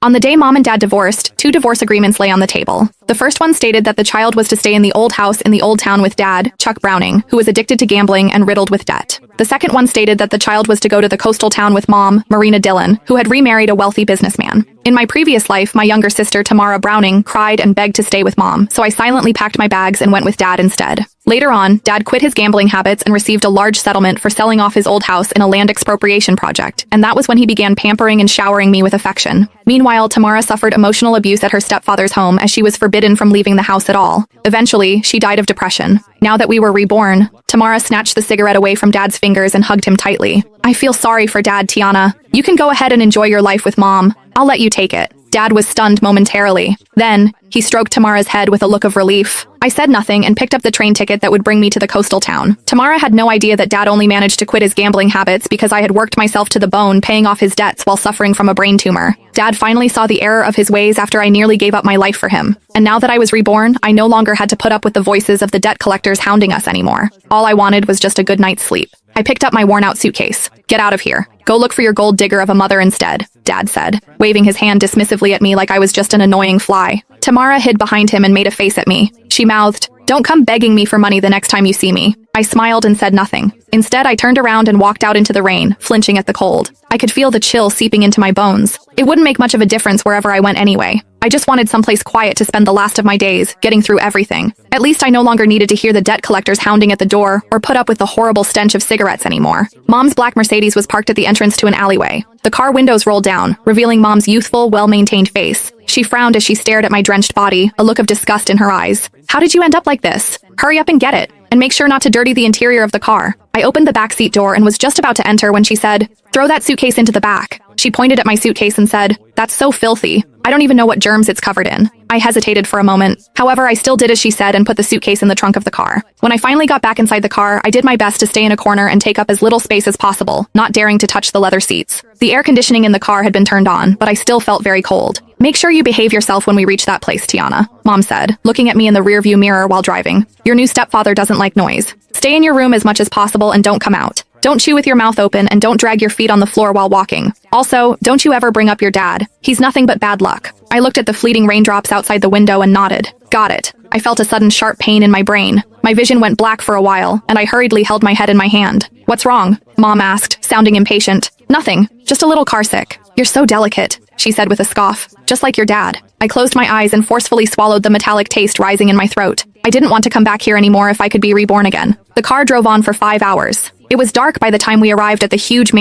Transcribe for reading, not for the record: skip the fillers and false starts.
On the day Mom and Dad divorced, two divorce agreements lay on the table. The first one stated that the child was to stay in the old house in the old town with Dad, Chuck Browning, who was addicted to gambling and riddled with debt. The second one stated that the child was to go to the coastal town with Mom, Marina Dillon, who had remarried a wealthy businessman. In my previous life, my younger sister, Tamara Browning, cried and begged to stay with Mom, so I silently packed my bags and went with Dad instead. Later on, Dad quit his gambling habits and received a large settlement for selling off his old house in a land expropriation project, and that was when he began pampering and showering me with affection. Meanwhile, Tamara suffered emotional abuse at her stepfather's home as she was forbidden from leaving the house at all. Eventually, she died of depression. Now that we were reborn, Tamara snatched the cigarette away from Dad's fingers and hugged him tightly. I feel sorry for Dad, Tiana. You can go ahead and enjoy your life with Mom. I'll let you take it. Dad was stunned momentarily. Then, he stroked Tamara's head with a look of relief. I said nothing and picked up the train ticket that would bring me to the coastal town. Tamara had no idea that Dad only managed to quit his gambling habits because I had worked myself to the bone paying off his debts while suffering from a brain tumor. Dad finally saw the error of his ways after I nearly gave up my life for him. And now that I was reborn, I no longer had to put up with the voices of the debt collectors hounding us anymore. All I wanted was just a good night's sleep. I picked up my worn-out suitcase. Get out of here. Go look for your gold digger of a mother instead, Dad said, waving his hand dismissively at me like I was just an annoying fly. Tamara hid behind him and made a face at me. She mouthed, "Don't come begging me for money the next time you see me." I smiled and said nothing. Instead, I turned around and walked out into the rain, flinching at the cold. I could feel the chill seeping into my bones. It wouldn't make much of a difference wherever I went anyway. I just wanted someplace quiet to spend the last of my days, getting through everything. At least I no longer needed to hear the debt collectors hounding at the door or put up with the horrible stench of cigarettes anymore. Mom's black Mercedes was parked at the entrance to an alleyway. The car windows rolled down, revealing Mom's youthful, well-maintained face. She frowned as she stared at my drenched body, a look of disgust in her eyes. "How did you end up like this? Hurry up and get it. And make sure not to dirty the interior of the car." I opened the backseat door and was just about to enter when she said, "Throw that suitcase into the back." She pointed at my suitcase and said, "That's so filthy. I don't even know what germs it's covered in." I hesitated for a moment. However, I still did as she said and put the suitcase in the trunk of the car. When I finally got back inside the car, I did my best to stay in a corner and take up as little space as possible, not daring to touch the leather seats. The air conditioning in the car had been turned on, but I still felt very cold. "Make sure you behave yourself when we reach that place, Tiana," Mom said, looking at me in the rearview mirror while driving. "Your new stepfather doesn't like noise. Stay in your room as much as possible and don't come out. Don't chew with your mouth open and don't drag your feet on the floor while walking. Also, don't you ever bring up your dad. He's nothing but bad luck." I looked at the fleeting raindrops outside the window and nodded. Got it. I felt a sudden sharp pain in my brain. My vision went black for a while, and I hurriedly held my head in my hand. "What's wrong?" Mom asked, sounding impatient. "Nothing. Just a little carsick." "You're so delicate," she said with a scoff. "Just like your dad." I closed my eyes and forcefully swallowed the metallic taste rising in my throat. I didn't want to come back here anymore if I could be reborn again. The car drove on for 5 hours. It was dark by the time we arrived at the huge